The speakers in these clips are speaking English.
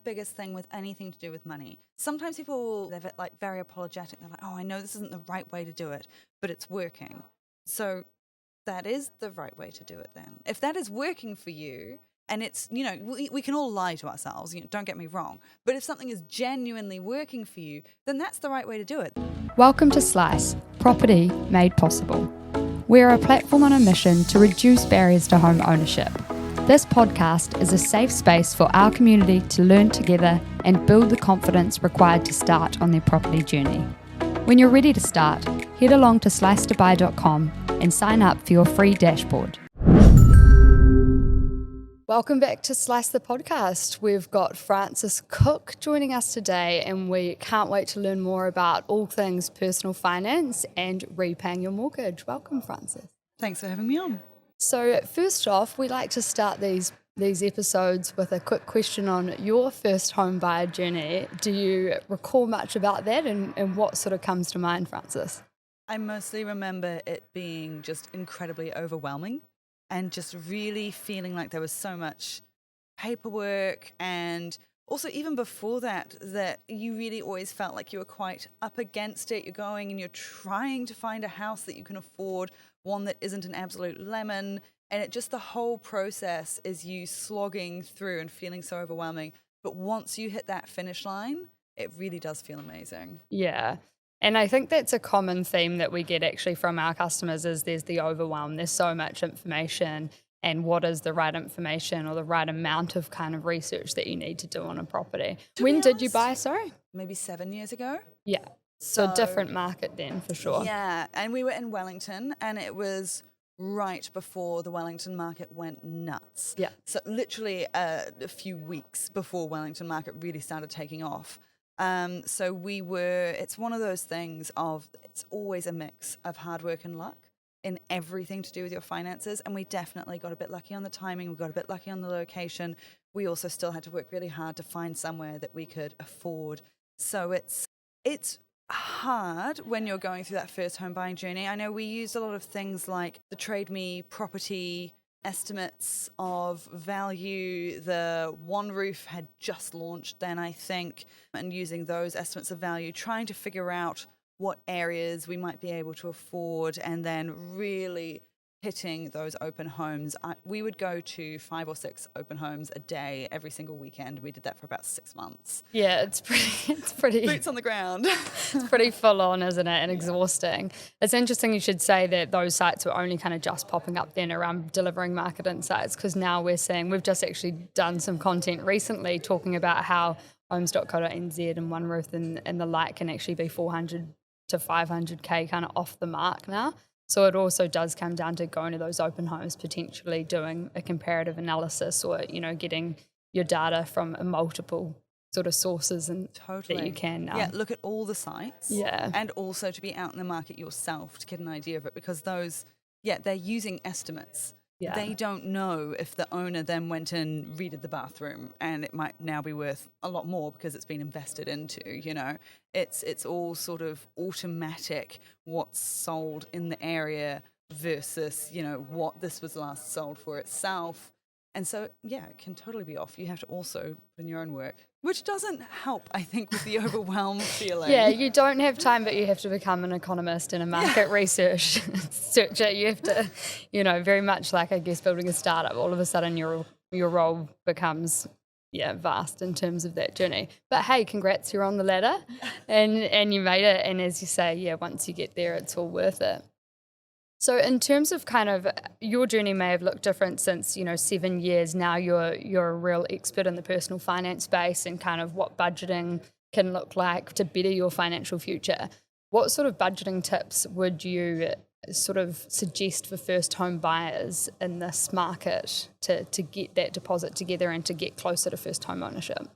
biggest thing with anything to do with money. Sometimes people, they're like very apologetic. They're like, oh, I know this isn't the right way to do it, but it's working. So that is the right way to do it then. If that is working for you, and it's, we can all lie to ourselves, don't get me wrong. But if something is genuinely working for you, then that's the right way to do it. Welcome to Slice, Property Made Possible. We're a platform on a mission to reduce barriers to home ownership. This podcast is a safe space for our community to learn together and build the confidence required to start on their property journey. When you're ready to start, head along to slicetobuy.com and sign up for your free dashboard. Welcome back to Slice the Podcast. We've got Frances Cook joining us today, and we can't wait to learn more about all things personal finance and repaying your mortgage. Welcome, Frances. Thanks for having me on. So first off, we like to start these episodes with a quick question on your first home buyer journey. Do you recall much about that, and what sort of comes to mind, Frances? I mostly remember it being just incredibly overwhelming and just really feeling like there was so much paperwork, and also even before that you really always felt like you were quite up against it. You're going and you're trying to find a house that you can afford, one that isn't an absolute lemon, and the whole process is you slogging through and feeling so overwhelming. But once you hit that finish line, it really does feel amazing. Yeah. And I think that's a common theme that we get actually from our customers is there's the overwhelm. There's so much information, and what is the right information or the right amount of kind of research that you need to do on a property. When did you buy, sorry? Maybe 7 years ago. Yeah. So a different market then, for sure. Yeah, and we were in Wellington, and it was right before the Wellington market went nuts. Yeah. So literally a few weeks before Wellington market really started taking off. So it's one of those things it's always a mix of hard work and luck in everything to do with your finances. And we definitely got a bit lucky on the timing. We got a bit lucky on the location. We also still had to work really hard to find somewhere that we could afford. So it's hard when you're going through that first home buying journey. I know we used a lot of things like the Trade Me property estimates of value. The One Roof had just launched then, I think, and using those estimates of value, trying to figure out what areas we might be able to afford, and then really hitting those open homes. We would go to 5 or 6 open homes a day every single weekend. We did that for about 6 months. Yeah, it's pretty boots on the ground. It's pretty full on, isn't it? And exhausting. It's interesting you should say that those sites were only kind of just popping up then around delivering market insights, because now we've just actually done some content recently talking about how homes.co.nz and One Roof and the like can actually be 400 to 500k kind of off the mark now. So it also does come down to going to those open homes, potentially doing a comparative analysis, or getting your data from a multiple sort of sources and Totally. that you can. Look at all the sites. Yeah. And also to be out in the market yourself to get an idea of it, because they're using estimates. Yeah. They don't know if the owner then went and redid the bathroom, and it might now be worth a lot more because it's been invested into, It's all sort of automatic what's sold in the area versus, what this was last sold for itself. And so, it can totally be off. You have to also put in your own work, which doesn't help, I think, with the overwhelm feeling. Yeah, you don't have time, but you have to become an economist and a market researcher. You have to, very much like, I guess, building a startup. All of a sudden, your role becomes vast in terms of that journey. But hey, congrats, you're on the ladder, and you made it. And as you say, once you get there, it's all worth it. So in terms of kind of your journey may have looked different since, 7 years now. You're a real expert in the personal finance space and kind of what budgeting can look like to better your financial future. What sort of budgeting tips would you sort of suggest for first home buyers in this market to get that deposit together and to get closer to first home ownership?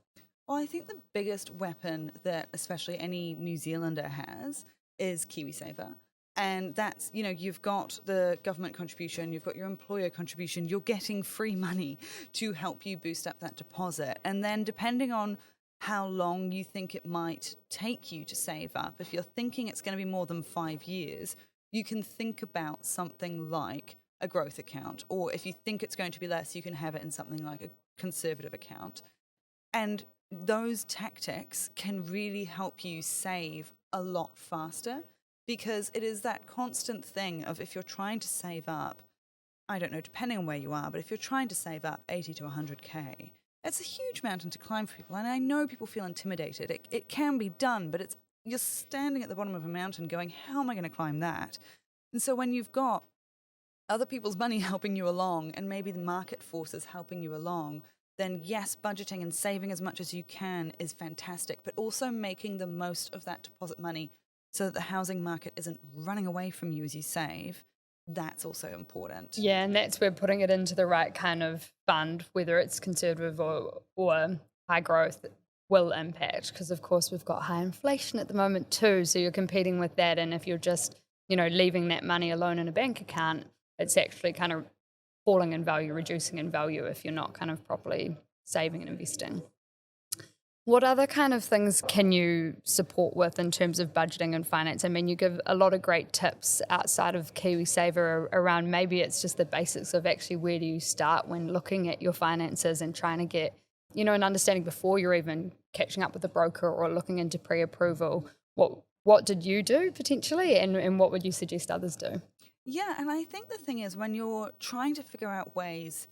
Well, I think the biggest weapon that especially any New Zealander has is KiwiSaver. And that's, you've got the government contribution, you've got your employer contribution, you're getting free money to help you boost up that deposit. And then depending on how long you think it might take you to save up, if you're thinking it's going to be more than 5 years, you can think about something like a growth account. Or if you think it's going to be less, you can have it in something like a conservative account. And those tactics can really help you save a lot faster, because it is that constant thing of, if you're trying to save up, I don't know, depending on where you are, but if you're trying to save up 80 to 100K, it's a huge mountain to climb for people. And I know people feel intimidated. It can be done, but you're standing at the bottom of a mountain going, how am I going to climb that? And so when you've got other people's money helping you along, and maybe the market forces helping you along, then yes, budgeting and saving as much as you can is fantastic, but also making the most of that deposit money so that the housing market isn't running away from you as you save. That's also important. Yeah, and that's where putting it into the right kind of fund, whether it's conservative or high growth, will impact. Because, of course, we've got high inflation at the moment too, so you're competing with that. And if you're just, leaving that money alone in a bank account, it's actually kind of falling in value, reducing in value if you're not kind of properly saving and investing. What other kind of things can you support with in terms of budgeting and finance? I mean, you give a lot of great tips outside of KiwiSaver around, maybe it's just the basics of actually where do you start when looking at your finances and trying to get, an understanding before you're even catching up with a broker or looking into pre-approval. What did you do potentially, and what would you suggest others do? Yeah, and I think the thing is, when you're trying to figure out ways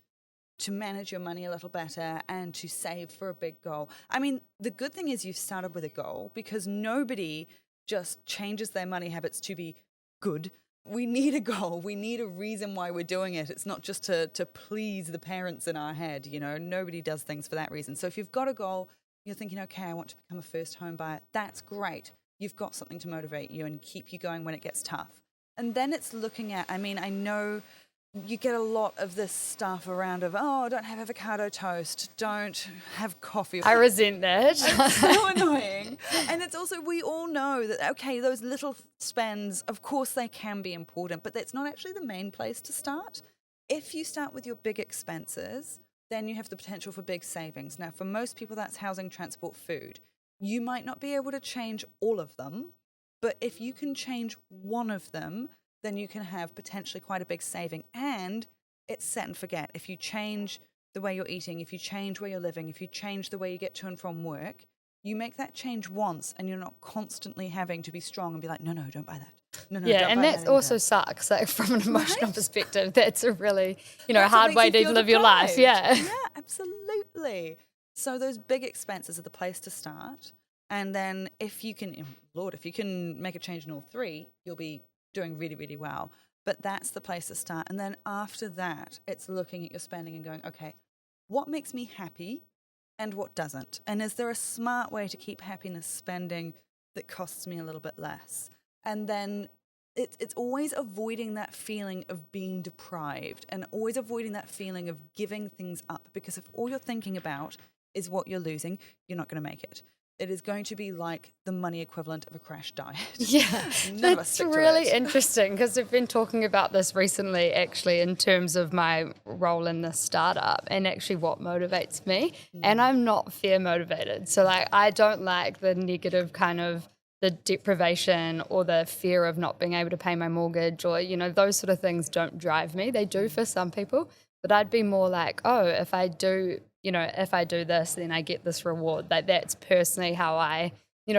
to manage your money a little better and to save for a big goal. I mean, the good thing is you've started with a goal, because nobody just changes their money habits to be good. We need a goal. We need a reason why we're doing it. It's not just to please the parents in our head. Nobody does things for that reason. So if you've got a goal, you're thinking, okay, I want to become a first home buyer. That's great. You've got something to motivate you and keep you going when it gets tough. And then it's looking at, I know you get a lot of this stuff around of, don't have avocado toast, don't have coffee. I resent that. It's so annoying. And it's also, we all know that, okay, those little spends, of course they can be important, but that's not actually the main place to start. If you start with your big expenses, then you have the potential for big savings. Now, for most people, that's housing, transport, food. You might not be able to change all of them, but if you can change one of them, then you can have potentially quite a big saving. And it's set and forget. If you change the way you're eating, if you change where you're living, if you change the way you get to and from work, you make that change once, and you're not constantly having to be strong and be like, no, don't buy that. No, yeah, don't and buy that that also sucks. Like, from an emotional Right? perspective, that's a really, That's what hard makes way you to feel live your life. deprived. Yeah. Yeah, absolutely. So those big expenses are the place to start. And then if you can, if you can make a change in all three, you'll be doing really, really well. But that's the place to start. And then after that, it's looking at your spending and going, okay, what makes me happy and what doesn't? And is there a smart way to keep happiness spending that costs me a little bit less? And then it's always avoiding that feeling of being deprived, and always avoiding that feeling of giving things up. Because if all you're thinking about is what you're losing, you're not going to make it. It is going to be like the money equivalent of a crash diet. Yeah, None of us that's stick to really it. interesting, because I've been talking about this recently, actually, in terms of my role in the startup and actually what motivates me. And I'm not fear motivated. So, like, I don't like the negative kind of the deprivation or the fear of not being able to pay my mortgage, or, those sort of things don't drive me. They do for some people, but I'd be more like, if I do this, then I get this reward. That's personally how I,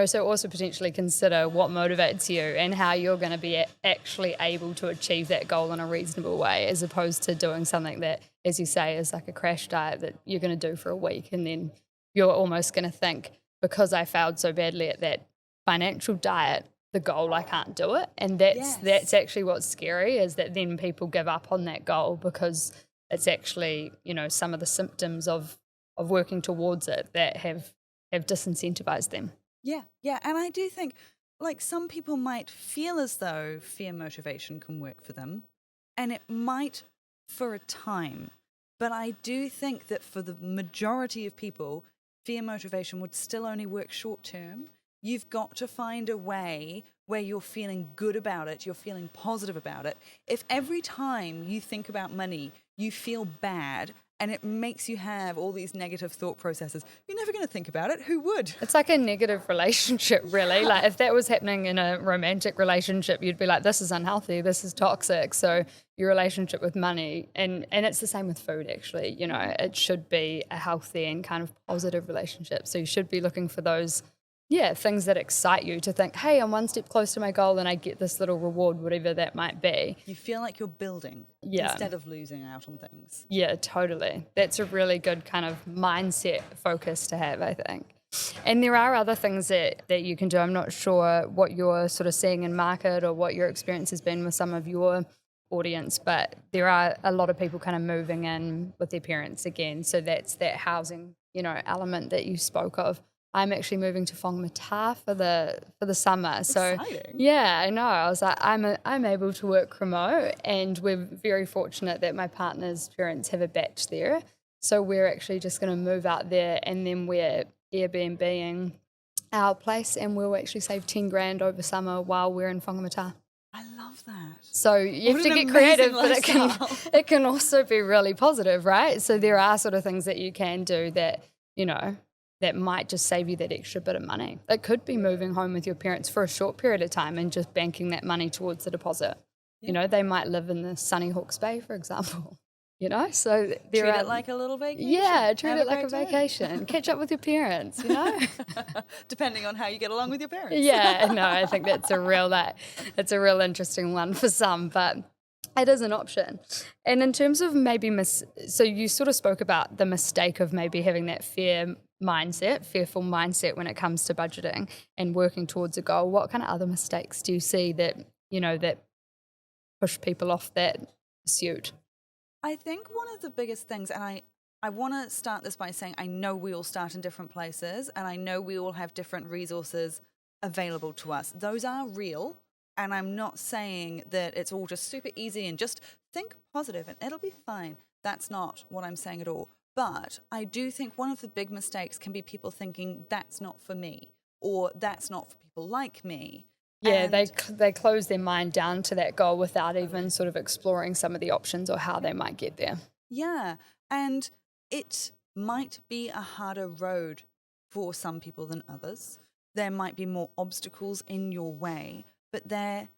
so also potentially consider what motivates you and how you're going to be actually able to achieve that goal in a reasonable way, as opposed to doing something that, as you say, is like a crash diet that you're going to do for a week, and then you're almost going to think, because I failed so badly at that financial diet, the goal, I can't do it. And that's actually what's scary, is that then people give up on that goal, because it's actually, some of the symptoms of working towards it that have disincentivized them. Yeah. And I do think, like, some people might feel as though fear motivation can work for them, and it might for a time. But I do think that for the majority of people, fear motivation would still only work short term. You've got to find a way where you're feeling good about it, you're feeling positive about it. If every time you think about money, you feel bad, And it makes you have all these negative thought processes. You're never going to think about it. Who would? It's like a negative relationship, really. Like if that was happening in a romantic relationship, you'd be like, this is unhealthy, this is toxic. So your relationship with money, and it's the same with food, actually. You know, it should be a healthy and kind of positive relationship. So you should be looking for those, things that excite you to think, hey, I'm one step closer to my goal and I get this little reward, whatever that might be. You feel like you're building instead of losing out on things. Yeah, totally. That's a really good kind of mindset focus to have, I think. And there are other things that you can do. I'm not sure what you're sort of seeing in market or what your experience has been with some of your audience, but there are a lot of people kind of moving in with their parents again. So that's that housing, element that you spoke of. I'm actually moving to Whangamata for the summer. So exciting. Yeah, I know. I was like, I'm able to work remote, and we're very fortunate that my partner's parents have a batch there. So we're actually just going to move out there, and then we're Airbnb-ing our place, and we'll actually save 10 grand over summer while we're in Whangamata. I love that. So you have to get creative, but it can also be really positive, right? So there are sort of things that you can do that, that might just save you that extra bit of money. It could be moving home with your parents for a short period of time and just banking that money towards the deposit. Yeah. They might live in the sunny Hawke's Bay, for example. So treat it like a little vacation. Yeah, treat it like a vacation. Catch up with your parents, Depending on how you get along with your parents. Yeah, no, I think that's a real interesting one for some, but it is an option. And in terms of maybe so you sort of spoke about the mistake of maybe having that fearful mindset when it comes to budgeting and working towards a goal. What kind of other mistakes do you see that, that push people off that pursuit? I think one of the biggest things, and I want to start this by saying I know we all start in different places, and I know we all have different resources available to us. Those are real, and I'm not saying that it's all just super easy and just think positive and it'll be fine. That's not what I'm saying at all. But I do think one of the big mistakes can be people thinking that's not for me, or that's not for people like me. Yeah, they close their mind down to that goal without even sort of exploring some of the options or how they might get there. Yeah, and it might be a harder road for some people than others. There might be more obstacles in your way, but there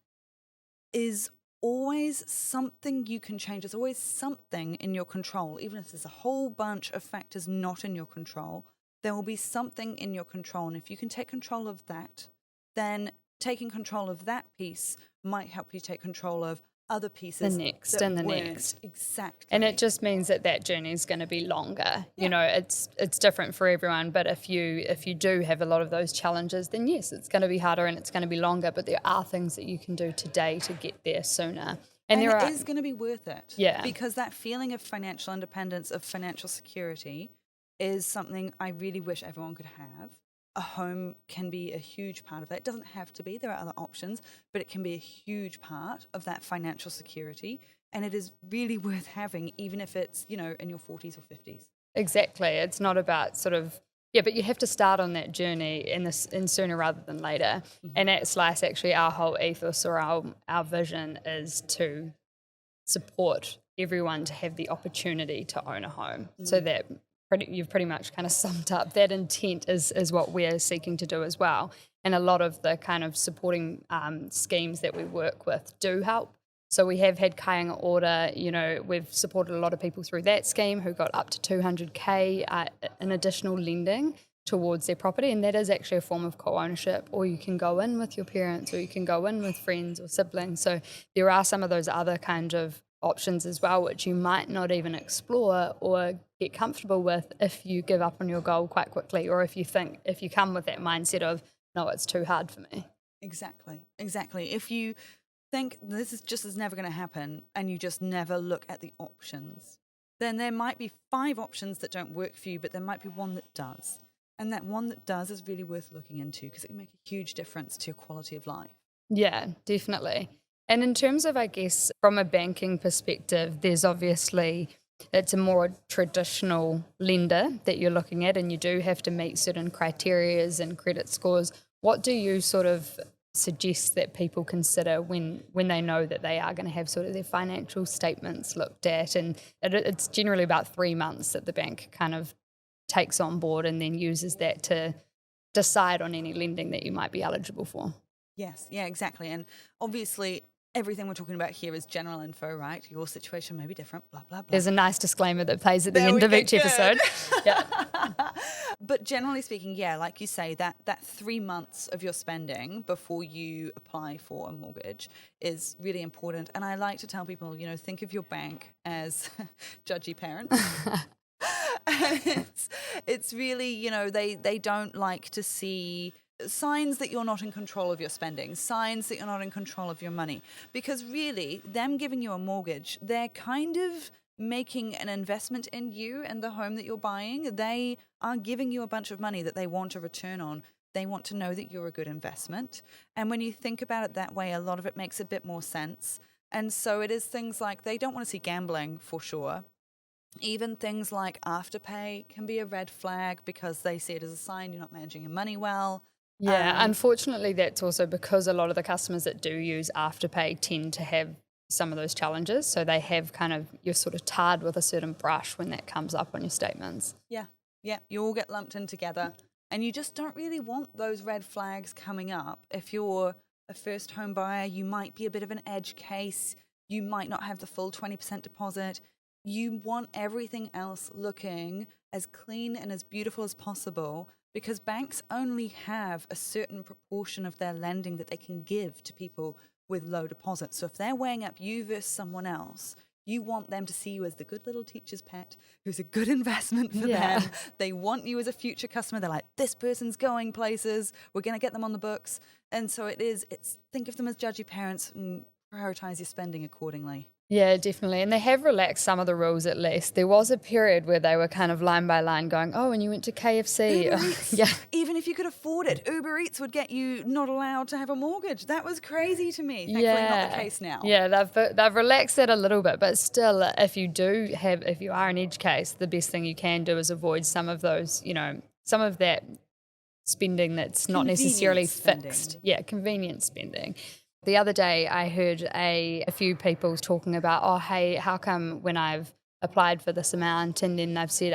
is always something you can change. There's always something in your control. Even if there's a whole bunch of factors not in your control, there will be something in your control. And if you can take control of that, then taking control of that piece might help you take control of other pieces. The next. Exactly. And it just means that journey is going to be longer. Yeah. It's different for everyone, but if you do have a lot of those challenges, then yes, it's going to be harder and it's going to be longer, but there are things that you can do today to get there sooner. And it is going to be worth it. Yeah. Because that feeling of financial independence, of financial security, is something I really wish everyone could have. A home can be a huge part of that. It doesn't have to be. There are other options, but it can be a huge part of that financial security. And it is really worth having, even if it's, in your 40s or 50s. Exactly. It's not about sort of, but you have to start on that journey and sooner rather than later. Mm-hmm. And at Slice, actually, our whole ethos or our vision is to support everyone to have the opportunity to own a home. Mm-hmm. So that you've pretty much kind of summed up that intent is what we're seeking to do as well. And a lot of the kind of supporting schemes that we work with do help. So we have had Kaianga Order, we've supported a lot of people through that scheme who got up to 200K in additional lending towards their property. And that is actually a form of co-ownership, or you can go in with your parents, or you can go in with friends or siblings. So there are some of those other kind of options as well, which you might not even explore or get comfortable with if you give up on your goal quite quickly, or if you come with that mindset of, no, it's too hard for me. Exactly. If you think this is never going to happen, and you just never look at the options, then there might be 5 options that don't work for you, but there might be one that does. And that one that does is really worth looking into, because it can make a huge difference to your quality of life. Yeah, definitely. And in terms of, I guess, from a banking perspective, there's obviously, it's a more traditional lender that you're looking at, and you do have to meet certain criterias and credit scores. What do you sort of suggest that people consider when they know that they are going to have sort of their financial statements looked at? And it's generally about 3 months that the bank kind of takes on board and then uses that to decide on any lending that you might be eligible for. Yes, yeah, exactly. And obviously, everything we're talking about here is general info, right? Your situation may be different, blah, blah, blah. There's a nice disclaimer that plays at the end of each episode. Yeah. But generally speaking, yeah, like you say, that 3 months of your spending before you apply for a mortgage is really important. And I like to tell people, think of your bank as judgy parents. It's really, they don't like to see signs that you're not in control of your spending, signs that you're not in control of your money. Because really, them giving you a mortgage, they're kind of making an investment in you and the home that you're buying. They are giving you a bunch of money that they want a return on. They want to know that you're a good investment. And when you think about it that way, a lot of it makes a bit more sense. And so it is things like they don't want to see gambling for sure. Even things like Afterpay can be a red flag because they see it as a sign you're not managing your money well. Yeah, unfortunately, that's also because a lot of the customers that do use Afterpay tend to have some of those challenges. So they have you're sort of tarred with a certain brush when that comes up on your statements. Yeah, you all get lumped in together. And you just don't really want those red flags coming up. If you're a first home buyer, you might be a bit of an edge case. You might not have the full 20% deposit. You want everything else looking as clean and as beautiful as possible because banks only have a certain proportion of their lending that they can give to people with low deposits. So if they're weighing up you versus someone else, you want them to see you as the good little teacher's pet who's a good investment for them. They want you as a future customer. They're like, this person's going places. We're going to get them on the books. And so think of them as judgy parents and prioritize your spending accordingly. Yeah, definitely. And they have relaxed some of the rules at least. There was a period where they were kind of line by line going, oh, and you went to KFC. Uber Eats. Yeah. Even if you could afford it, Uber Eats would get you not allowed to have a mortgage. That was crazy to me. Thankfully not the case now. Yeah, they've relaxed that a little bit, but still, if you are an edge case, the best thing you can do is avoid some of those, some of that spending that's not necessarily fixed. Yeah, convenient spending. The other day I heard a few people talking about, oh, hey, how come when I've applied for this amount and then they've said,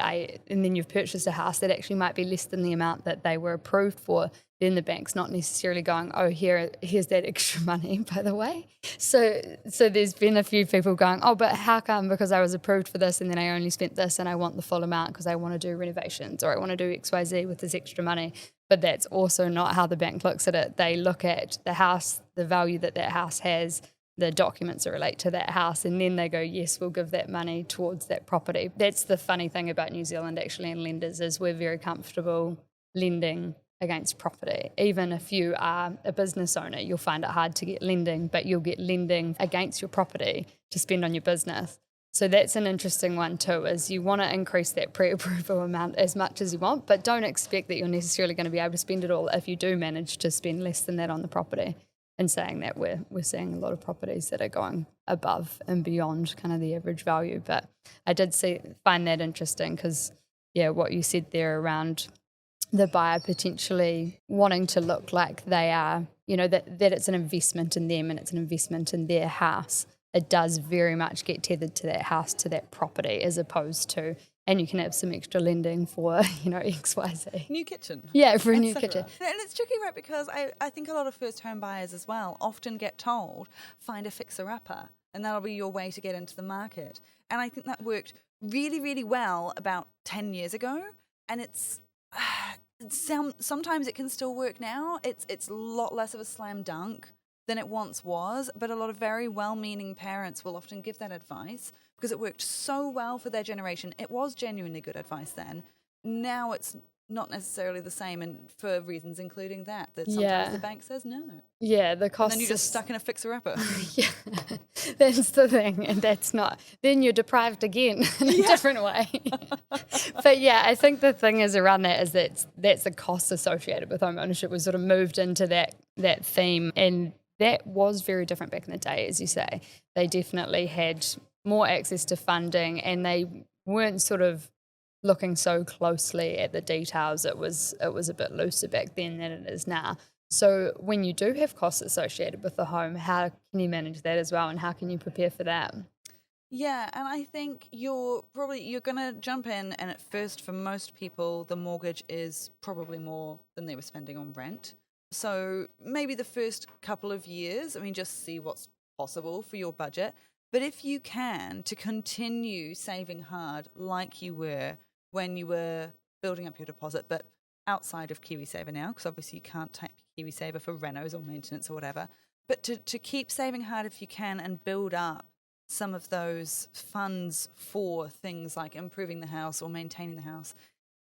and then you've purchased a house that actually might be less than the amount that they were approved for, then the bank's not necessarily going, oh, here's that extra money, by the way. So there's been a few people going, oh, but how come because I was approved for this and then I only spent this and I want the full amount because I want to do renovations or I want to do XYZ with this extra money. But that's also not how the bank looks at it. They look at the house, the value that house has, the documents that relate to that house, and then they go, yes, we'll give that money towards that property. That's the funny thing about New Zealand actually and lenders is we're very comfortable lending against property. Even if you are a business owner, you'll find it hard to get lending, but you'll get lending against your property to spend on your business. So that's an interesting one too, is you want to increase that pre-approval amount as much as you want, but don't expect that you're necessarily going to be able to spend it all if you do manage to spend less than that on the property. And saying that, we're seeing a lot of properties that are going above and beyond kind of the average value. But I did find that interesting because, yeah, what you said there around the buyer potentially wanting to look like they are, that it's an investment in them and it's an investment in their house. It does very much get tethered to that house, to that property, as opposed to, and you can have some extra lending for, XYZ. New kitchen. Yeah, for a new kitchen. And it's tricky, right, because I think a lot of first home buyers as well often get told, find a fixer-upper, and that'll be your way to get into the market. And I think that worked really, really well about 10 years ago, and it's... sometimes it can still work now. It's a lot less of a slam dunk than it once was, but a lot of very well-meaning parents will often give that advice because it worked so well for their generation. It was genuinely good advice then. Now it's not necessarily the same, and for reasons including that sometimes the bank says no. Yeah, the cost. And then you're just stuck in a fixer-upper. Yeah, that's the thing, and that's not. Then you're deprived again in a different way. But yeah, I think the thing is around that is that's the cost associated with home ownership. We sort of moved into that theme, and that was very different back in the day, as you say. They definitely had more access to funding, and they weren't sort of looking so closely at the details. It was a bit looser back then than it is now. So when you do have costs associated with the home, how can you manage that as well, and how can you prepare for that? Yeah, and I think you're going to jump in, and at first for most people the mortgage is probably more than they were spending on rent. So maybe the first couple of years, I mean, just see what's possible for your budget. But if you can, to continue saving hard like you were when you were building up your deposit, but outside of KiwiSaver now, because obviously you can't type KiwiSaver for renos or maintenance or whatever, but to keep saving hard if you can and build up some of those funds for things like improving the house or maintaining the house,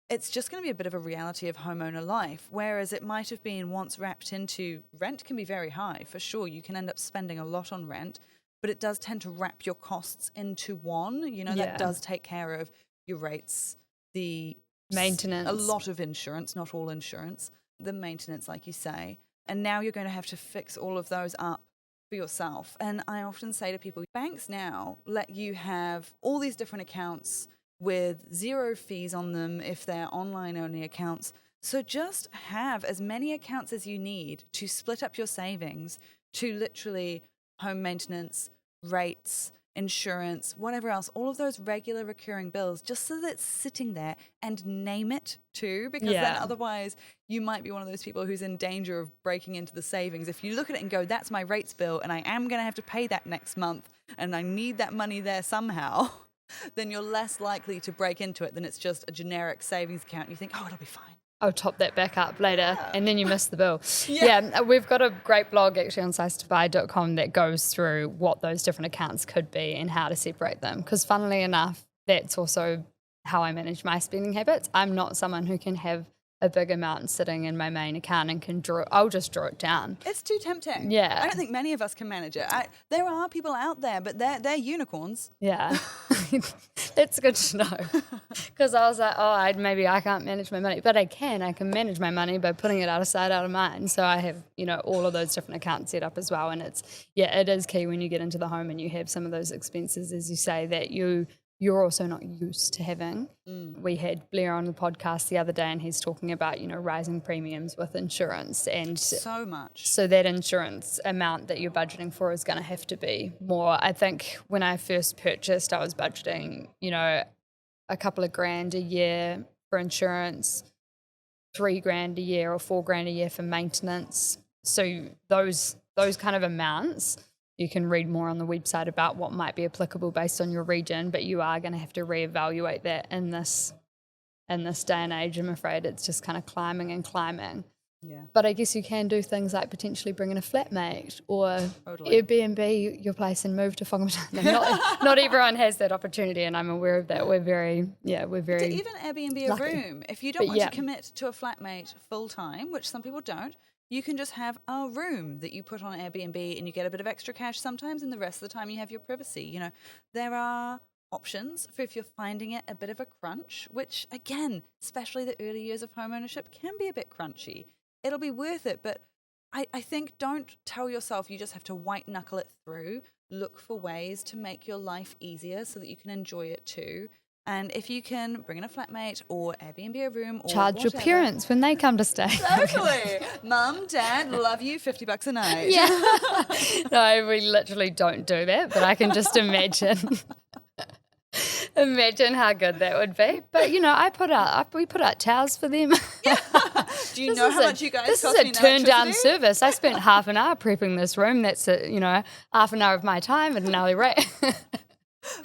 it's just going to be a bit of a reality of homeowner life. Whereas it might have been once wrapped into rent can be very high, for sure. You can end up spending a lot on rent, but it does tend to wrap your costs into one. You know, that does take care of your rates, the maintenance, a lot of insurance, not all insurance, the maintenance, like you say. And now you're going to have to fix all of those up for yourself. And I often say to people, banks now let you have all these different accounts with 0 fees on them if they're online only accounts. So just have as many accounts as you need to split up your savings to literally home maintenance, rates, insurance, whatever else, all of those regular recurring bills, just so that it's sitting there, and name it too, because then otherwise you might be one of those people who's in danger of breaking into the savings. If you look at it and go, that's my rates bill and I am going to have to pay that next month and I need that money there somehow, then you're less likely to break into it than it's just a generic savings account. And you think, oh, it'll be fine. I'll top that back up later, and then you miss the bill. We've got a great blog actually on size2buy.com that goes through what those different accounts could be and how to separate them. Because funnily enough, that's also how I manage my spending habits. I'm not someone who can have a big amount sitting in my main account and can draw. I'll just draw it down. It's too tempting. Yeah, I don't think many of us can manage it. There are people out there, but they're unicorns. Yeah, it's good to know, because I was like, oh, maybe I can't manage my money, but I can. I can manage my money by putting it out of sight, out of mind. So I have, all of those different accounts set up as well. And it is key when you get into the home and you have some of those expenses, as you say, that you're also not used to having. We had Blair on the podcast the other day, and he's talking about, rising premiums with insurance, and so much. So that insurance amount that you're budgeting for is going to have to be more. I think when I first purchased, I was budgeting, a couple of grand a year for insurance, $3,000 a year or $4,000 a year for maintenance. So those kind of amounts, you can read more on the website about what might be applicable based on your region, but you are going to have to reevaluate that in this day and age. I'm afraid it's just kind of climbing and climbing. Yeah. But I guess you can do things like potentially bring in a flatmate or Airbnb your place and move to Whangamata. Not everyone has that opportunity, and I'm aware of that. We're very to even Airbnb lucky. A room. If you don't want to commit to a flatmate full time, which some people don't, you can just have a room that you put on Airbnb and you get a bit of extra cash sometimes, and the rest of the time you have your privacy. There are options for if you're finding it a bit of a crunch, which again, especially the early years of homeownership, can be a bit crunchy. It'll be worth it, but I think don't tell yourself you just have to white knuckle it through. Look for ways to make your life easier so that you can enjoy it too. And if you can bring in a flatmate or Airbnb a room or charge whatever, your parents when they come to stay. Totally. Mum, Dad, love you, $50 a night. Yeah. No, we literally don't do that, but I can just imagine how good that would be. But we put out towels for them. Yeah. Do you know how much you guys this cost is me in a turn down electricity? service. I spent half an hour prepping this room. That's half an hour of my time at an hourly rate.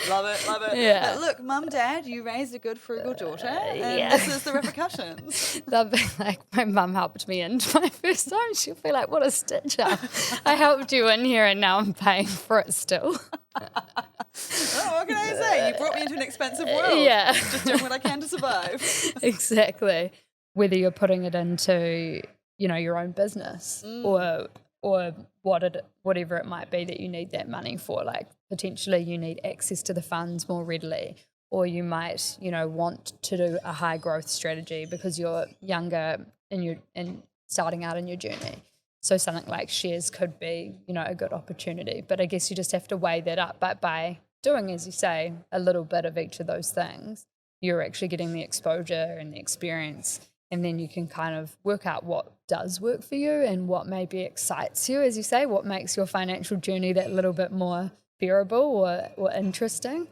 Love it. Yeah. But look, Mum, Dad, you raised a good frugal daughter, and this is the repercussions. They'll be like, my mum helped me into my first time. She'll be like, what a stitch up. I helped you in here and now I'm paying for it still. What can I say? You brought me into an expensive world. Yeah. Just doing what I can to survive. Exactly. Whether you're putting it into, your own business or whatever it might be that you need that money for. Like potentially you need access to the funds more readily, or you might, want to do a high growth strategy because you're younger and starting out in your journey. So something like shares could be, a good opportunity. But I guess you just have to weigh that up. But by doing, as you say, a little bit of each of those things, you're actually getting the exposure and the experience and then you can kind of work out what does work for you and what maybe excites you, as you say, what makes your financial journey that little bit more bearable or interesting.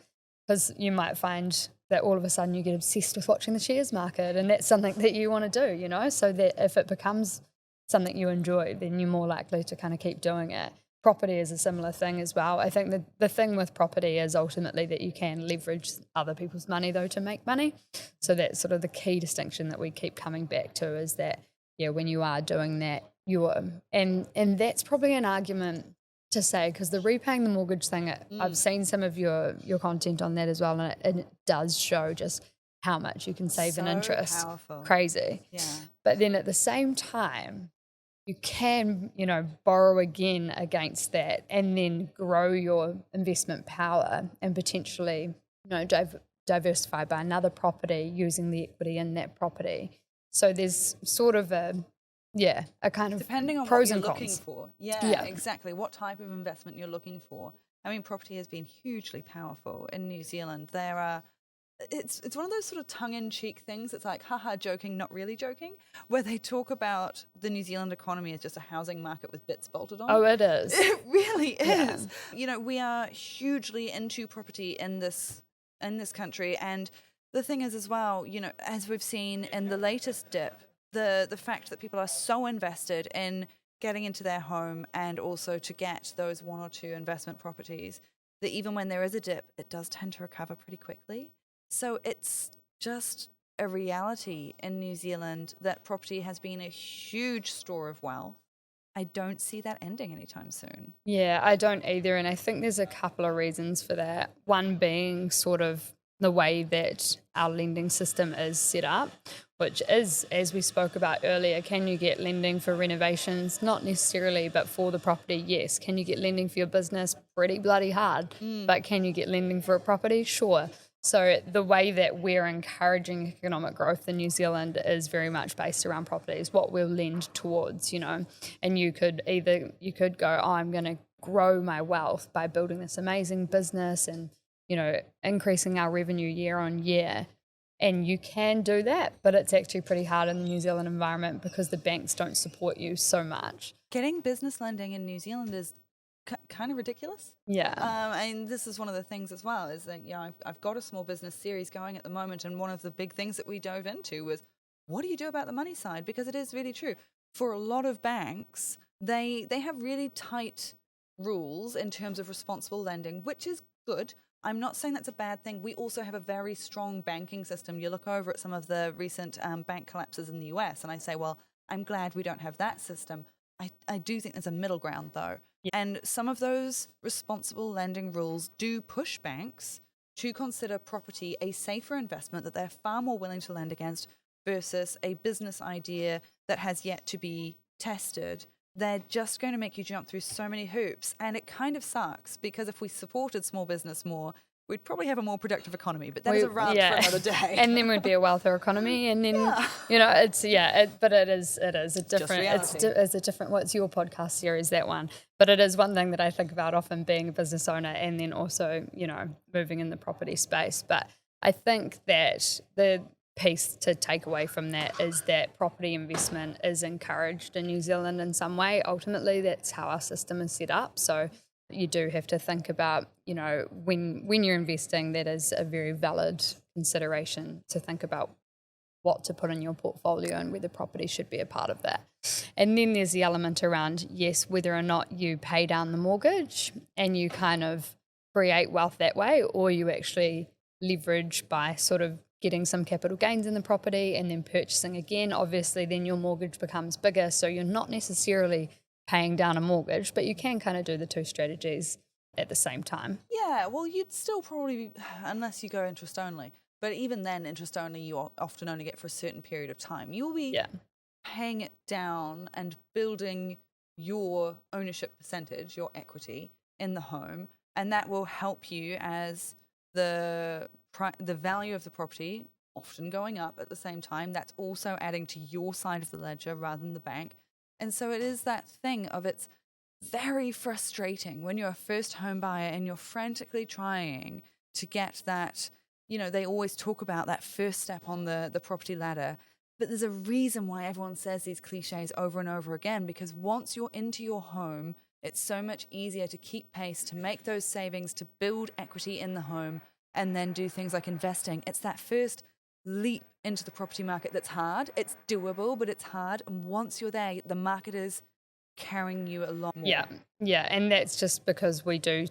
Because you might find that all of a sudden you get obsessed with watching the shares market, and that's something that you want to do, you know, so that if it becomes something you enjoy, then you're more likely to kind of keep doing it. Property is a similar thing as well. I think the thing with property is ultimately that you can leverage other people's money though to make money. So that's sort of the key distinction that we keep coming back to, is that, yeah, when you are doing that, and that's probably an argument to say, because the repaying the mortgage thing, I've seen some of your content on that as well, and it does show just how much you can save in interest. Powerful. Crazy. Yeah. But then at the same time, you can, borrow again against that and then grow your investment power and potentially, diversify by another property using the equity in that property. So there's sort of a kind of depending on pros what you're and looking cons. for. Yeah, exactly. What type of investment you're looking for. I mean, property has been hugely powerful in New Zealand. It's one of those sort of tongue-in-cheek things. It's like, haha, joking, not really joking, where they talk about the New Zealand economy as just a housing market with bits bolted on. Oh, it is. It really is. Yeah. We are hugely into property in this country, and the thing is as well, as we've seen in the latest dip, the fact that people are so invested in getting into their home and also to get those one or two investment properties, that even when there is a dip, it does tend to recover pretty quickly. So it's just a reality in New Zealand that property has been a huge store of wealth. I don't see that ending anytime soon. Yeah, I don't either. And I think there's a couple of reasons for that. One being sort of the way that our lending system is set up, which is, as we spoke about earlier, can you get lending for renovations? Not necessarily, but for the property, yes. Can you get lending for your business? Pretty bloody hard. But can you get lending for a property? Sure. So the way that we're encouraging economic growth in New Zealand is very much based around properties, what we'll lend towards, and you could go, oh, I'm going to grow my wealth by building this amazing business and, increasing our revenue year on year. And you can do that, but it's actually pretty hard in the New Zealand environment because the banks don't support you so much. Getting business lending in New Zealand is kind of ridiculous. Yeah. And this is one of the things as well, is that, I've got a small business series going at the moment, and one of the big things that we dove into was, what do you do about the money side? Because it is really true. For a lot of banks, they have really tight rules in terms of responsible lending, which is good. I'm not saying that's a bad thing. We also have a very strong banking system. You look over at some of the recent bank collapses in the US, and I say, well, I'm glad we don't have that system. I do think there's a middle ground, though. Yeah. And some of those responsible lending rules do push banks to consider property a safer investment that they're far more willing to lend against versus a business idea that has yet to be tested. They're just going to make you jump through so many hoops. And it kind of sucks, because if we supported small business more, we'd probably have a more productive economy. But that is a rant for another day. And then we'd be a wealthier economy. And then, but it is a different, it's a different, well, it's your podcast series, that one. But it is one thing that I think about often, being a business owner and then also, moving in the property space. But I think that the piece to take away from that is that property investment is encouraged in New Zealand in some way. Ultimately, that's how our system is set up. So you do have to think about, when you're investing, that is a very valid consideration to think about what to put in your portfolio and whether property should be a part of that. And then there's the element around, yes, whether or not you pay down the mortgage and you kind of create wealth that way, or you actually leverage by sort of getting some capital gains in the property and then purchasing again. Obviously, then your mortgage becomes bigger, so you're not necessarily paying down a mortgage, but you can kind of do the two strategies at the same time. Yeah, well, you'd still probably, unless you go interest only, but even then, interest only, you often only get for a certain period of time. You'll be paying it down and building your ownership percentage, your equity in the home, and that will help you as the value of the property often going up at the same time. That's also adding to your side of the ledger rather than the bank. And so it is that thing of, it's very frustrating when you're a first home buyer and you're frantically trying to get that, they always talk about that first step on the property ladder. But there's a reason why everyone says these cliches over and over again, because once you're into your home, it's so much easier to keep pace, to make those savings, to build equity in the home, and then do things like investing. It's that first leap into the property market that's hard. It's doable, but it's hard. And once you're there, the market is carrying you a lot more. Yeah, and that's just because we do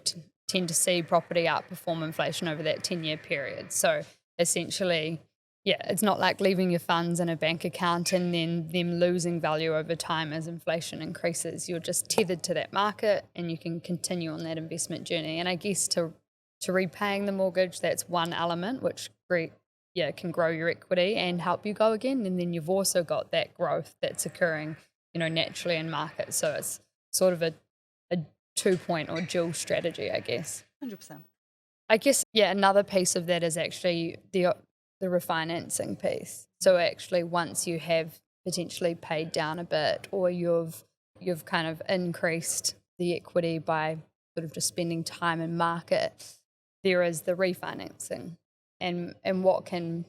tend to see property outperform inflation over that 10-year period. So essentially, it's not like leaving your funds in a bank account and then them losing value over time as inflation increases. You're just tethered to that market and you can continue on that investment journey. And I guess to repaying the mortgage, that's one element which can grow your equity and help you go again. And then you've also got that growth that's occurring, naturally in market. So it's sort of a 2-point or dual strategy, I guess. 100%. I guess, another piece of that is actually the refinancing piece. So actually once you have potentially paid down a bit, or you've kind of increased the equity by sort of just spending time in market, there is the refinancing. And what can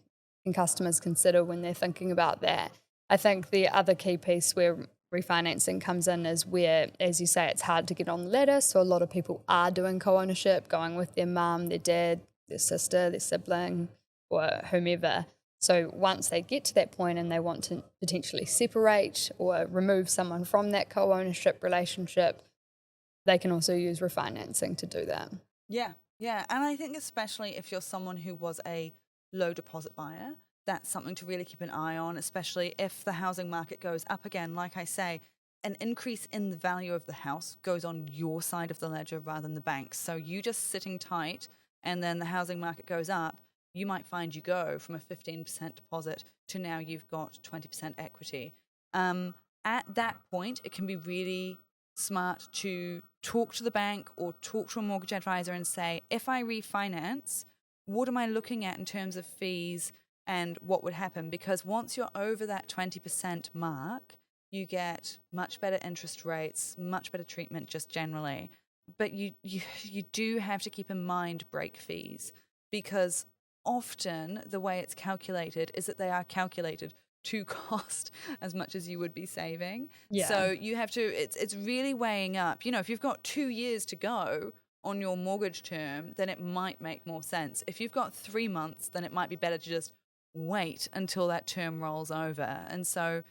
customers consider when they're thinking about that? I think the other key piece where refinancing comes in is where, as you say, it's hard to get on the ladder. So a lot of people are doing co-ownership, going with their mum, their dad, their sister, their sibling, or whomever. So once they get to that point and they want to potentially separate or remove someone from that co-ownership relationship, they can also use refinancing to do that. Yeah. And I think especially if you're someone who was a low deposit buyer, that's something to really keep an eye on, especially if the housing market goes up again. Like I say, an increase in the value of the house goes on your side of the ledger rather than the bank. So you just sitting tight and then the housing market goes up, you might find you go from a 15% deposit to now you've got 20% equity. At that point, it can be really smart to talk to the bank or talk to a mortgage advisor and say, if I refinance, what am I looking at in terms of fees and what would happen? Because once you're over that 20% mark, you get much better interest rates, much better treatment just generally. But you do have to keep in mind break fees, because often the way it's calculated is that they are calculated to cost as much as you would be saving. Yeah. So you have to, it's really weighing up, if you've got 2 years to go on your mortgage term, then it might make more sense. If you've got 3 months, then it might be better to just wait until that term rolls over. And so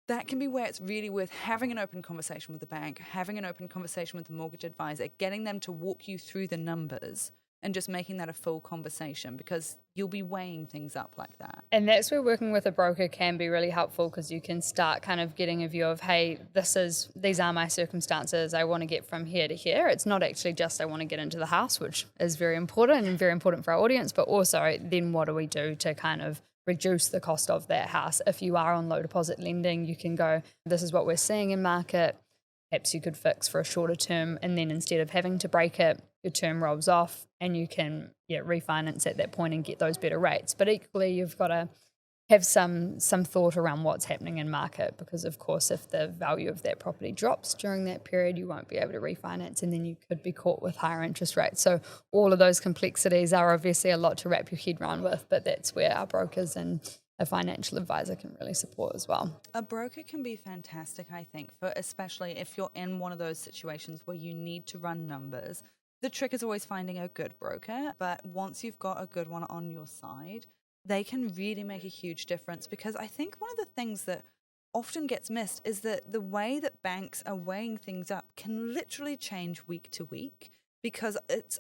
that can be where it's really worth having an open conversation with the bank, having an open conversation with the mortgage advisor, getting them to walk you through the numbers and just making that a full conversation, because you'll be weighing things up like that. And that's where working with a broker can be really helpful, because you can start kind of getting a view of, hey, these are my circumstances. I want to get from here to here. It's not actually just I want to get into the house, which is very important and very important for our audience, but also then what do we do to kind of reduce the cost of that house? If you are on low deposit lending, you can go, this is what we're seeing in market. Perhaps you could fix for a shorter term, and then instead of having to break it, your term rolls off and you can refinance at that point and get those better rates. But equally, you've got to have some thought around what's happening in market, because of course if the value of that property drops during that period, you won't be able to refinance, and then you could be caught with higher interest rates. So all of those complexities are obviously a lot to wrap your head around with, but that's where our brokers and a financial advisor can really support as well. A broker can be fantastic, I think, for especially if you're in one of those situations where you need to run numbers. The trick is always finding a good broker, but once you've got a good one on your side, they can really make a huge difference. Because I think one of the things that often gets missed is that the way that banks are weighing things up can literally change week to week, because it's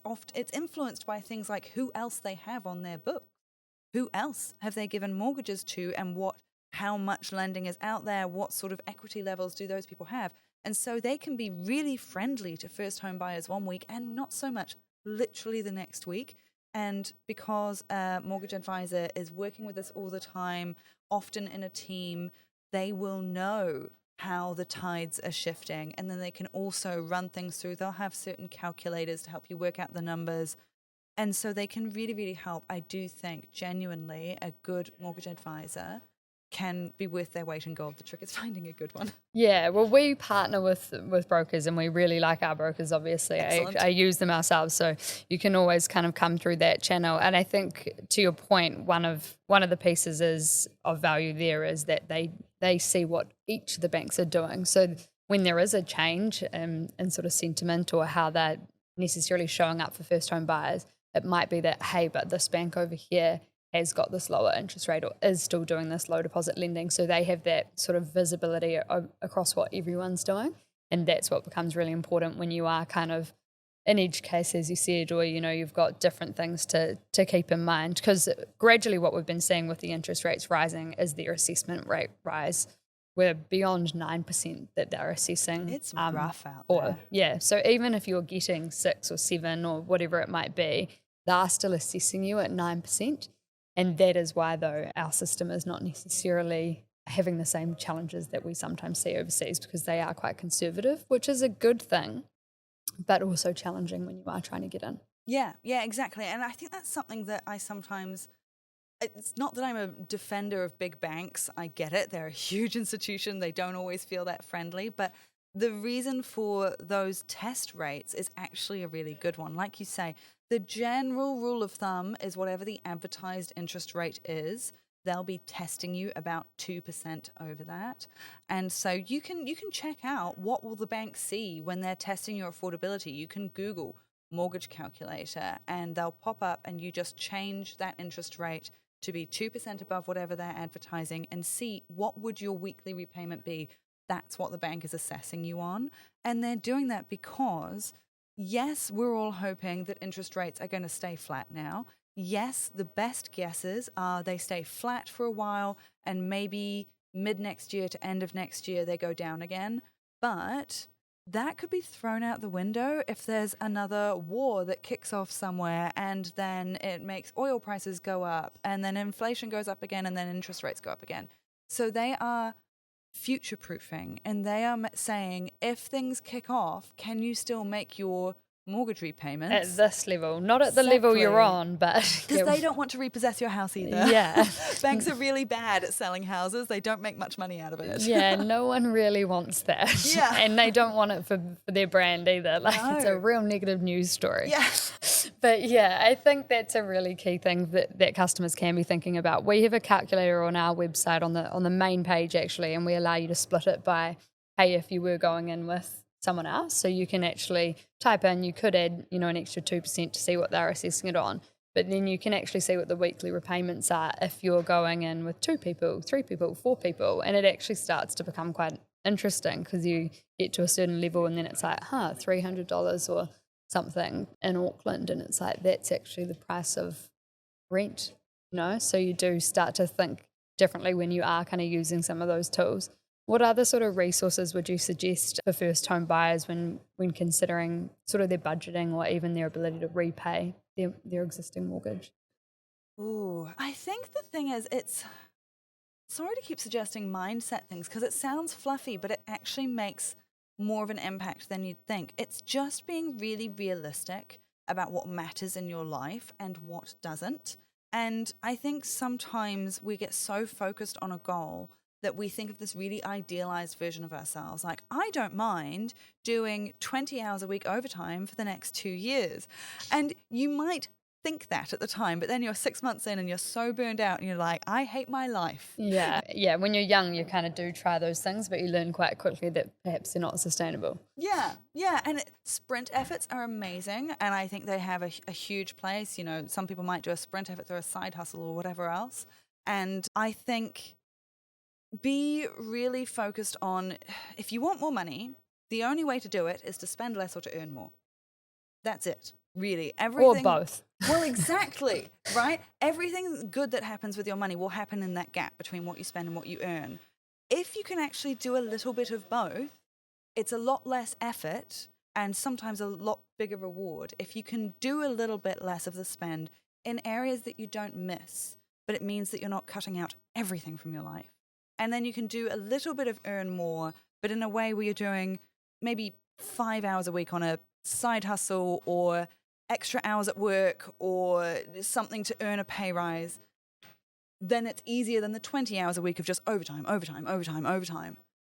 influenced by things like who else they have on their book. Who else have they given mortgages to, and how much lending is out there? What sort of equity levels do those people have? And so they can be really friendly to first home buyers one week and not so much literally the next week. And because a mortgage advisor is working with us all the time, often in a team, they will know how the tides are shifting. And then they can also run things through. They'll have certain calculators to help you work out the numbers. And so they can really, really help. I do think genuinely a good mortgage advisor can be worth their weight in gold. The trick is finding a good one. Yeah, well, we partner with brokers, and we really like our brokers, obviously. I use them ourselves, so you can always kind of come through that channel. And I think, to your point, one of the pieces of value there is that they see what each of the banks are doing. So when there is a change in sort of sentiment or how they're necessarily showing up for first home buyers, it might be that, hey, but this bank over here has got this lower interest rate or is still doing this low deposit lending. So they have that sort of visibility across what everyone's doing. And that's what becomes really important when you are kind of in each case, as you said, or, you've got different things to keep in mind. Because gradually what we've been seeing with the interest rates rising is their assessment rate rise. We're beyond 9% that they're assessing. It's rough out there. Yeah, so even if you're getting 6 or 7 or whatever it might be, they're still assessing you at 9%. And that is why, though, our system is not necessarily having the same challenges that we sometimes see overseas, because they are quite conservative, which is a good thing, but also challenging when you are trying to get in. Yeah, exactly. And I think that's something that I sometimes... It's not that I'm a defender of big banks. I get it. They're a huge institution. They don't always feel that friendly. But the reason for those test rates is actually a really good one. Like you say, the general rule of thumb is whatever the advertised interest rate is, they'll be testing you about 2% over that. And so you can check out what will the bank see when they're testing your affordability. You can Google mortgage calculator and they'll pop up and you just change that interest rate to be 2% above whatever they're advertising and see what would your weekly repayment be. That's what the bank is assessing you on. And they're doing that because, yes, we're all hoping that interest rates are going to stay flat now. Yes, the best guesses are they stay flat for a while and maybe mid next year to end of next year they go down again. But that could be thrown out the window if there's another war that kicks off somewhere and then it makes oil prices go up and then inflation goes up again and then interest rates go up again. So they are future-proofing and they are saying, if things kick off, can you still make your mortgage repayments at this level, not at the level you're on, but because they don't want to repossess your house either. Yeah. Banks are really bad at selling houses. They don't make much money out of it. Yeah, no one really wants that. Yeah. And they don't want it for their brand either. Like, No. It's a real negative news story. Yeah. But yeah, I think that's a really key thing that customers can be thinking about. We have a calculator on our website on the main page actually, and we allow you to split it by, hey, if you were going in with someone else, so you can actually type in, you could add, an extra 2% to see what they're assessing it on, but then you can actually see what the weekly repayments are if you're going in with 2 people, 3 people, 4 people, and it actually starts to become quite interesting because you get to a certain level and then it's like, $300 or something in Auckland, and it's like, that's actually the price of rent, so you do start to think differently when you are kind of using some of those tools. What other sort of resources would you suggest for first home buyers when considering sort of their budgeting or even their ability to repay their existing mortgage? Ooh, I think the thing is, it's sorry to keep suggesting mindset things because it sounds fluffy, but it actually makes more of an impact than you'd think. It's just being really realistic about what matters in your life and what doesn't. And I think sometimes we get so focused on a goal that we think of this really idealized version of ourselves. Like, I don't mind doing 20 hours a week overtime for the next 2 years. And you might think that at the time, but then you're 6 months in and you're so burned out and you're like, I hate my life. Yeah. When you're young, you kind of do try those things, but you learn quite quickly that perhaps they're not sustainable. Yeah. And sprint efforts are amazing. And I think they have a huge place. Some people might do a sprint effort through a side hustle or whatever else. And I think be really focused on, if you want more money, the only way to do it is to spend less or to earn more. That's it, really. Everything, or both. Well, exactly, right? Everything good that happens with your money will happen in that gap between what you spend and what you earn. If you can actually do a little bit of both, it's a lot less effort and sometimes a lot bigger reward. If you can do a little bit less of the spend in areas that you don't miss, but it means that you're not cutting out everything from your life. And then you can do a little bit of earn more, but in a way where you're doing maybe 5 hours a week on a side hustle or extra hours at work or something to earn a pay rise. then it's easier than the 20 hours a week of just overtime.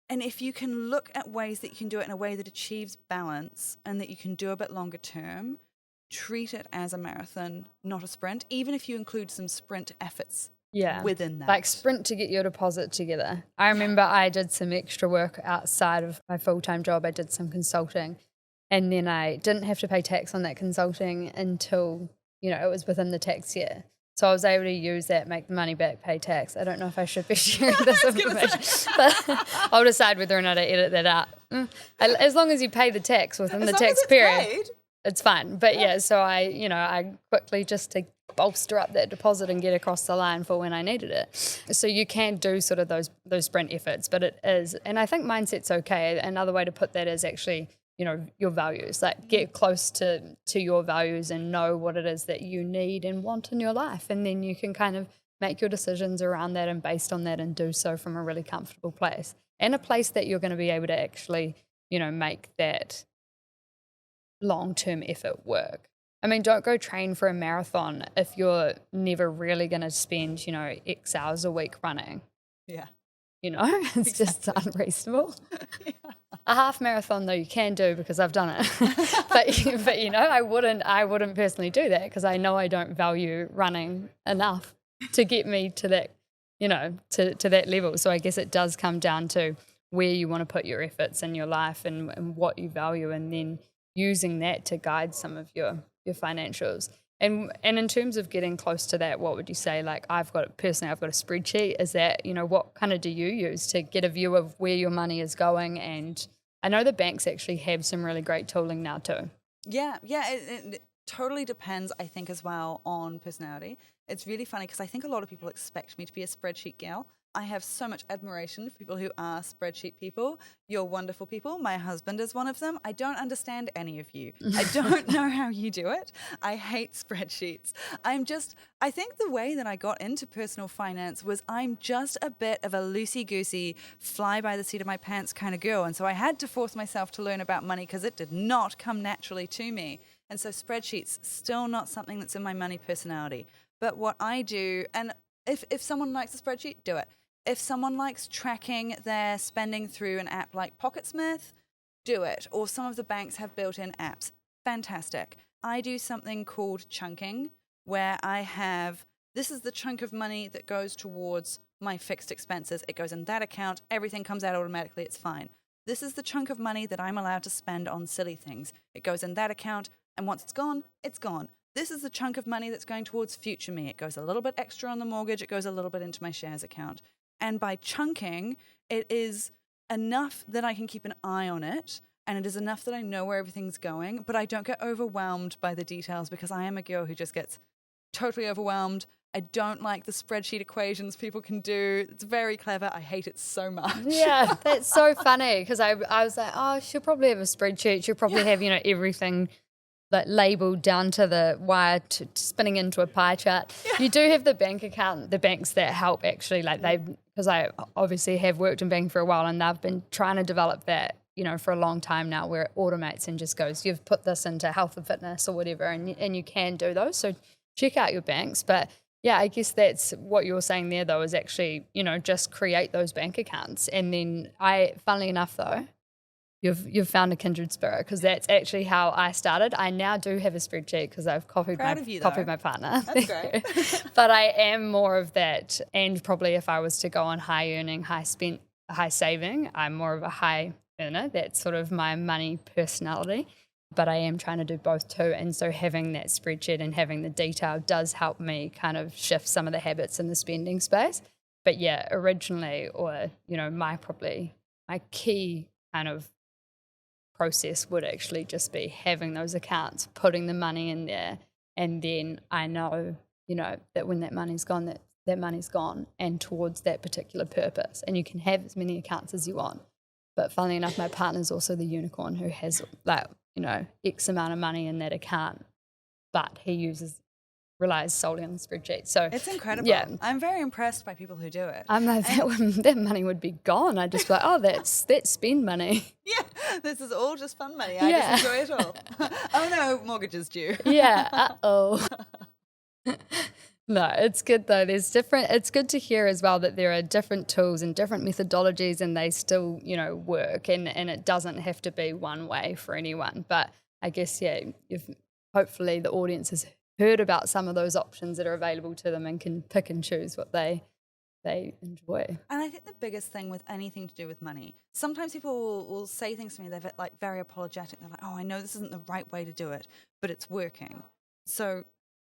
And if you can look at ways that you can do it in a way that achieves balance and that you can do a bit longer term, treat it as a marathon, not a sprint, even if you include some sprint efforts within that. Like sprint to get your deposit together. I remember I did some extra work outside of my full-time job. I did some consulting, and then I didn't have to pay tax on that consulting until, it was within the tax year. So I was able to use that, make the money back, pay tax. I don't know if I should be sharing this information, but I'll decide whether or not I edit that out. As long as you pay the tax within the tax period, it's fine. But so I quickly, just to bolster up that deposit and get across the line for when I needed it. So you can do sort of those sprint efforts, but it is, and I think mindset's okay. Another way to put that is actually, your values, like get close to your values and know what it is that you need and want in your life. And then you can kind of make your decisions around that and based on that, and do so from a really comfortable place, and a place that you're going to be able to actually, make that long-term effort work. I mean, don't go train for a marathon if you're never really going to spend, X hours a week running. Yeah. It's just unreasonable. Yeah. A half marathon, though, you can do, because I've done it. but I wouldn't personally do that, because I know I don't value running enough to get me to that, to that level. So I guess it does come down to where you want to put your efforts in your life and what you value, and then using that to guide some of your financials. And in terms of getting close to that, what would you say? Like, I've got a spreadsheet. Is that, what kind of do you use to get a view of where your money is going? And I know the banks actually have some really great tooling now too. Yeah. It totally depends, I think, as well on personality. It's really funny because I think a lot of people expect me to be a spreadsheet gal. I have so much admiration for people who are spreadsheet people. You're wonderful people. My husband is one of them. I don't understand any of you. I don't know how you do it. I hate spreadsheets. I think the way that I got into personal finance was I'm just a bit of a loosey-goosey, fly by the seat of my pants kind of girl. And so I had to force myself to learn about money because it did not come naturally to me. And so spreadsheets, still not something that's in my money personality. But what I do, and if someone likes a spreadsheet, do it. If someone likes tracking their spending through an app like Pocketsmith, do it. Or some of the banks have built-in apps. Fantastic. I do something called chunking, where this is the chunk of money that goes towards my fixed expenses. It goes in that account. Everything comes out automatically. It's fine. This is the chunk of money that I'm allowed to spend on silly things. It goes in that account, and once it's gone, it's gone. This is the chunk of money that's going towards future me. It goes a little bit extra on the mortgage. It goes a little bit into my shares account. And by chunking, it is enough that I can keep an eye on it, and it is enough that I know where everything's going, but I don't get overwhelmed by the details, because I am a girl who just gets totally overwhelmed. I don't like the spreadsheet equations people can do. It's very clever. I hate it so much. Yeah, that's so funny, because I was like, oh, she'll probably have a spreadsheet. She'll probably have, everything like labeled down to the wire, to spinning into a pie chart. Yeah. You do have the banks that help actually, because I obviously have worked in banking for a while, and they've been trying to develop that, for a long time now, where it automates and just goes, you've put this into health and fitness or whatever, and you can do those. So check out your banks. But yeah, I guess that's what you were saying there, though, is actually, just create those bank accounts. And then funnily enough, though, You've found a kindred spirit, because that's actually how I started. I now do have a spreadsheet because I've copied my partner. That's great. But I am more of that, and probably if I was to go on high earning, high saving, I'm more of a high earner. That's sort of my money personality. But I am trying to do both too. And so having that spreadsheet and having the detail does help me kind of shift some of the habits in the spending space. But yeah, originally, or, my key kind of process would actually just be having those accounts, putting the money in there, and then I know, that when that money's gone, that money's gone, and towards that particular purpose. And you can have as many accounts as you want. But funnily enough, my partner's also the unicorn who has X amount of money in that account, but he relies solely on the spreadsheet. So it's incredible. Yeah. I'm very impressed by people who do it. I'm like, that money would be gone. I'd just be like, oh, that's spend money. Yeah, this is all just fun money. I just enjoy it all. Oh no, mortgage is due. Yeah, uh-oh. No, it's good though. It's good to hear as well that there are different tools and different methodologies and they still, work and it doesn't have to be one way for anyone. But I guess, hopefully the audience has heard about some of those options that are available to them and can pick and choose what they enjoy. And I think the biggest thing with anything to do with money, sometimes people will say things to me, they're like very apologetic. They're like, oh, I know this isn't the right way to do it, but it's working. So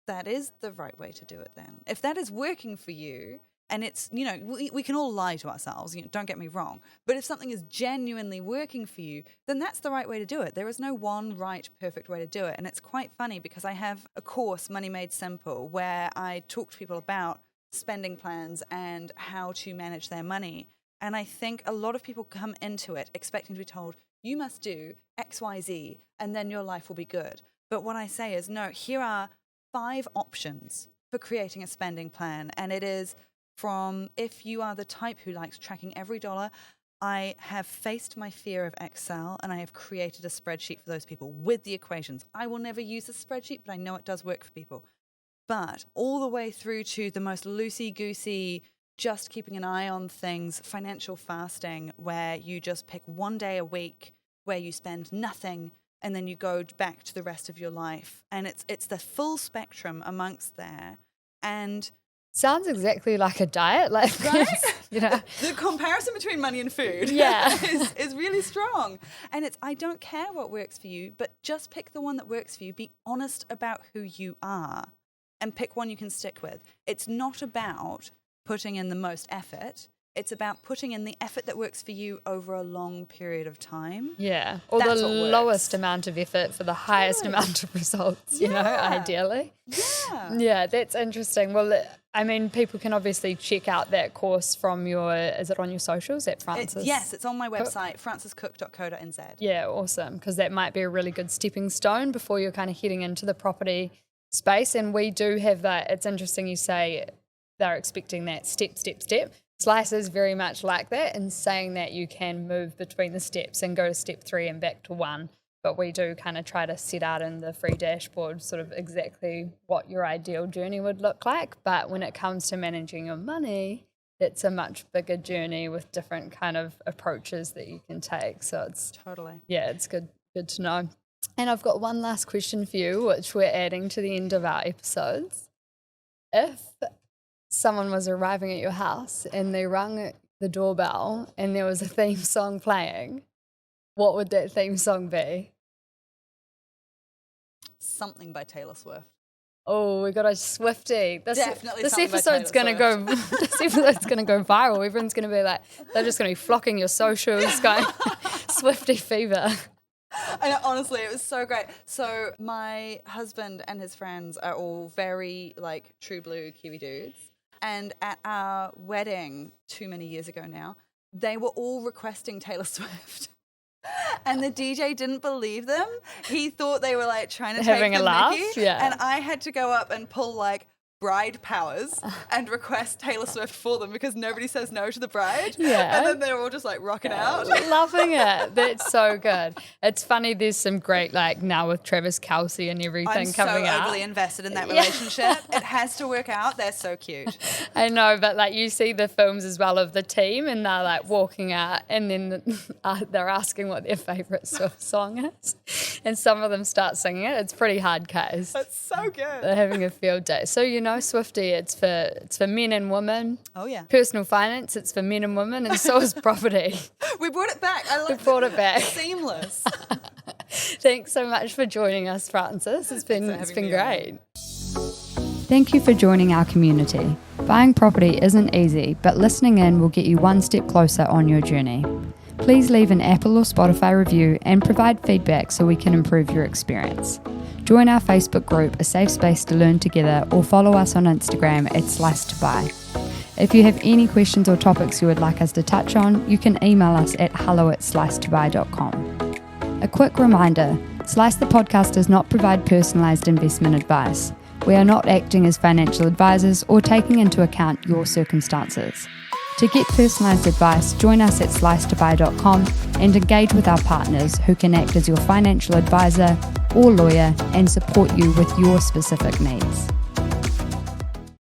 that is the right way to do it then. If that is working for you, and it's, we can all lie to ourselves, don't get me wrong, but if something is genuinely working for you, then that's the right way to do it. There is no one right, perfect way to do it. And it's quite funny because I have a course, Money Made Simple, where I talk to people about spending plans and how to manage their money. And I think a lot of people come into it expecting to be told, you must do X, Y, Z, and then your life will be good. But what I say is, no, here are 5 options for creating a spending plan. And it is from, if you are the type who likes tracking every dollar, I have faced my fear of Excel and I have created a spreadsheet for those people with the equations. I will never use a spreadsheet, but I know it does work for people. But all the way through to the most loosey-goosey, just keeping an eye on things, financial fasting, where you just pick one day a week where you spend nothing and then you go back to the rest of your life. And it's the full spectrum amongst there. And sounds exactly like a diet, like right? The comparison between money and food is really strong. And I don't care what works for you, but just pick the one that works for you. Be honest about who you are and pick one you can stick with. It's not about putting in the most effort. It's about putting in the effort that works for you over a long period of time. Yeah, or the lowest amount of effort for the highest amount of results, ideally. Yeah. Yeah, that's interesting. Well, I mean, people can obviously check out that course from is it on your socials at Frances? Yes, it's on my website, francescook.co.nz. Yeah, awesome, because that might be a really good stepping stone before you're kind of heading into the property space. And we do have that. It's interesting you say they're expecting that step. Slice is very much like that, and saying that you can move between the steps and go to step 3 and back to 1. But we do kind of try to set out in the free dashboard sort of exactly what your ideal journey would look like. But when it comes to managing your money, it's a much bigger journey with different kind of approaches that you can take. So it's it's good to know. And I've got one last question for you, which we're adding to the end of our episodes. If someone was arriving at your house and they rung the doorbell and there was a theme song playing, what would that theme song be? Something by Taylor Swift. Oh, we got a Swiftie. This episode's going to go. This episode's going to go viral. Everyone's going to be like, they're just going to be flocking your socials, going Swiftie fever. I know, honestly, it was so great. So my husband and his friends are all very true blue Kiwi dudes. And at our wedding, too many years ago now, they were all requesting Taylor Swift. And the DJ didn't believe them. He thought they were trying to having take a the laugh. mickey. Yeah. And I had to go up and pull bride powers and request Taylor Swift for them because nobody says no to the bride. Yeah. And then they're all just rocking out. Loving it. That's so good. It's funny, there's some great now with Travis Kelce and everything coming out. I'm so overly invested in that relationship. It has to work out. They're so cute. I know, but you see the films as well of the team and they're walking out and then they're asking what their favourite song is. And some of them start singing it. It's pretty hard case. That's so good. They're having a field day. So Swiftie, it's for men and women. Oh yeah. Personal finance, it's for men and women, and so is property. We brought it back. We brought it back. Seamless. Thanks so much for joining us, Frances. It's been great. Thank you for joining our community. Buying property isn't easy, but listening in will get you one step closer on your journey. Please leave an Apple or Spotify review and provide feedback so we can improve your experience. Join our Facebook group, A Safe Space to Learn Together, or follow us on Instagram at @SliceToBuy. If you have any questions or topics you would like us to touch on, you can email us at hello@slicetobuy.com. A quick reminder, Slice the podcast does not provide personalised investment advice. We are not acting as financial advisors or taking into account your circumstances. To get personalised advice, join us at slicetobuy.com and engage with our partners who can act as your financial advisor or lawyer and support you with your specific needs.